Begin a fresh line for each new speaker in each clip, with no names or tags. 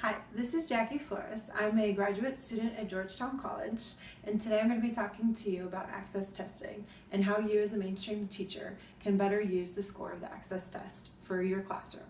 Hi, this is Jackie Flores. I'm a graduate student at Georgetown College, and today I'm going to be talking to you about access testing and how you as a mainstream teacher can better use the score of the access test for your classroom.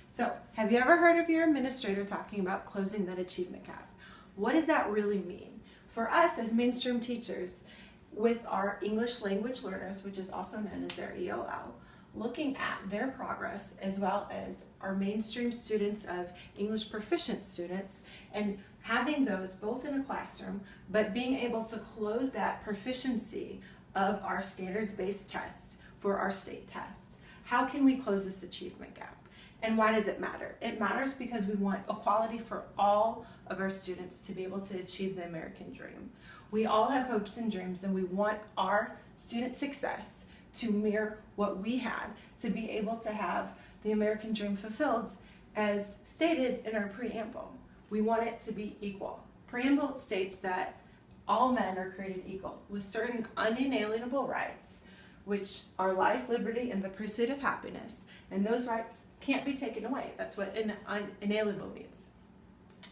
So, have you ever heard of your administrator talking about closing that achievement gap? What does that really mean? For us as mainstream teachers, with our English language learners, which is also known as their ELL, looking at their progress as well as our mainstream students of English proficient students and having those both in a classroom, but being able to close that proficiency of our standards-based tests for our state tests. How can we close this achievement gap? And why does it matter? It matters because we want equality for all of our students to be able to achieve the American dream. We all have hopes and dreams, and we want our student success to mirror what we had, to be able to have the American dream fulfilled as stated in our preamble. We want it to be equal. Preamble states that all men are created equal with certain unalienable rights, which are life, liberty, and the pursuit of happiness, and those rights can't be taken away. That's what unalienable means.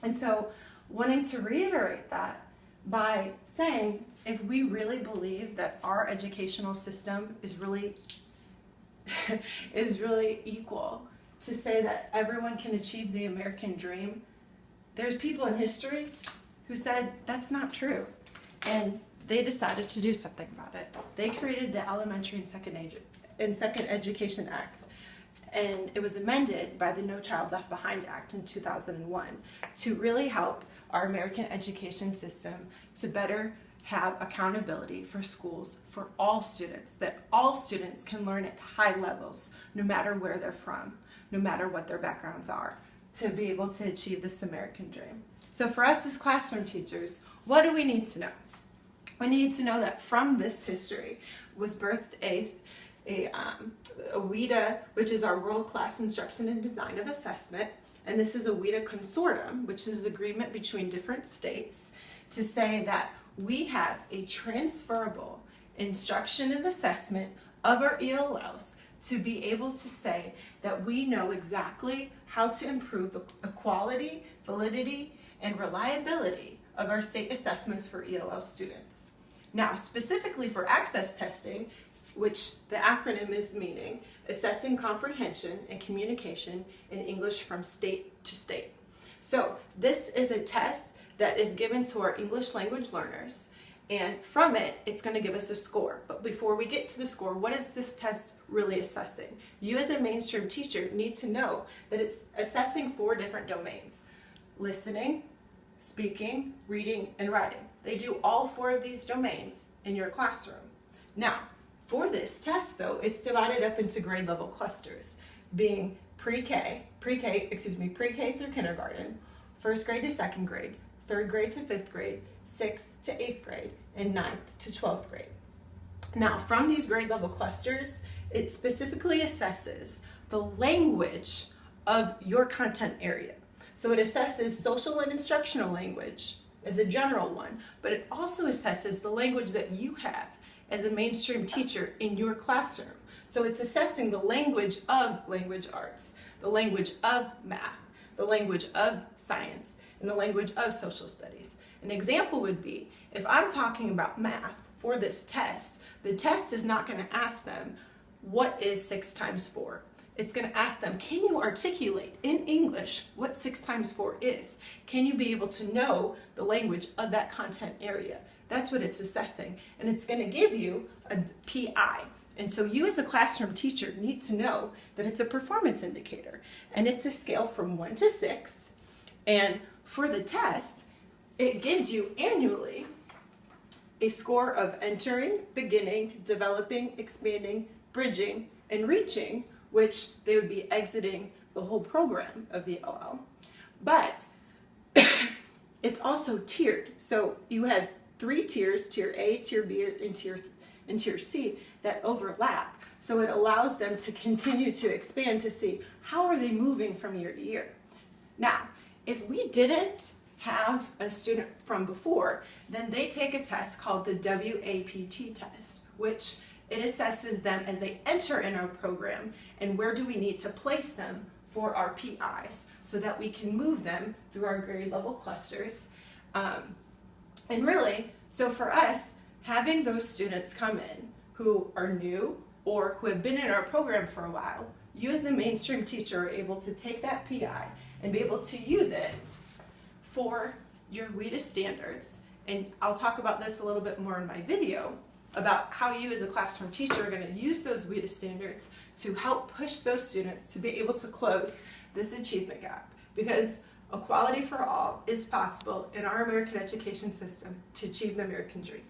And so, wanting to reiterate that by saying, if we really believe that our educational system is really equal, to say that everyone can achieve the American dream, there's people in history who said that's not true, and they decided to do something about it. They created the Elementary and Second Education Act, and it was amended by the No Child Left Behind Act in 2001 to really help our American education system to better have accountability for schools for all students, that all students can learn at high levels, no matter where they're from, no matter what their backgrounds are, to be able to achieve this American dream. So for us as classroom teachers, what do we need to know? We need to know that from this history was birthed a WIDA, which is our World Class Instruction and Design of Assessment, and this is a WIDA consortium, which is an agreement between different states to say that we have a transferable instruction and assessment of our ELLs to be able to say that we know exactly how to improve the quality, validity, and reliability of our state assessments for ELL students. Now, specifically for access testing, which the acronym is meaning assessing comprehension and communication in English from state to state. So this is a test that is given to our English language learners, and from it, it's going to give us a score. But before we get to the score, what is this test really assessing? You as a mainstream teacher need to know that it's assessing 4 different domains: listening, speaking, reading, and writing. They do all 4 of these domains in your classroom. Now, for this test, though, it's divided up into grade level clusters, being pre-K through kindergarten, 1st grade to 2nd grade, 3rd grade to 5th grade, 6th to 8th grade, and 9th to 12th grade. Now, from these grade level clusters, it specifically assesses the language of your content area. So it assesses social and instructional language as a general one, but it also assesses the language that you have as a mainstream teacher in your classroom. So it's assessing the language of language arts, the language of math, the language of science, and the language of social studies. An example would be, if I'm talking about math for this test, the test is not going to ask them, what is 6 times 4? It's going to ask them, can you articulate in English what 6 times 4 is? Can you be able to know the language of that content area? That's what it's assessing, and it's going to give you a PI. And so you as a classroom teacher need to know that it's a performance indicator, and it's a scale from 1 to 6. And for the test, it gives you annually a score of entering, beginning, developing, expanding, bridging, and reaching, which they would be exiting the whole program of ELL. But it's also tiered. So you had 3 tiers, tier A, tier B, and tier C, that overlap. So it allows them to continue to expand to see how are they moving from year to year. Now, if we didn't have a student from before, then they take a test called the WAPT test, which it assesses them as they enter in our program and where do we need to place them for our PIs so that we can move them through our grade level clusters. And really, so for us, having those students come in who are new or who have been in our program for a while, you as a mainstream teacher are able to take that PI and be able to use it for your WIDA standards. And I'll talk about this a little bit more in my video about how you as a classroom teacher are going to use those WIDA standards to help push those students to be able to close this achievement gap. Because equality for all is possible in our American education system to achieve the American dream.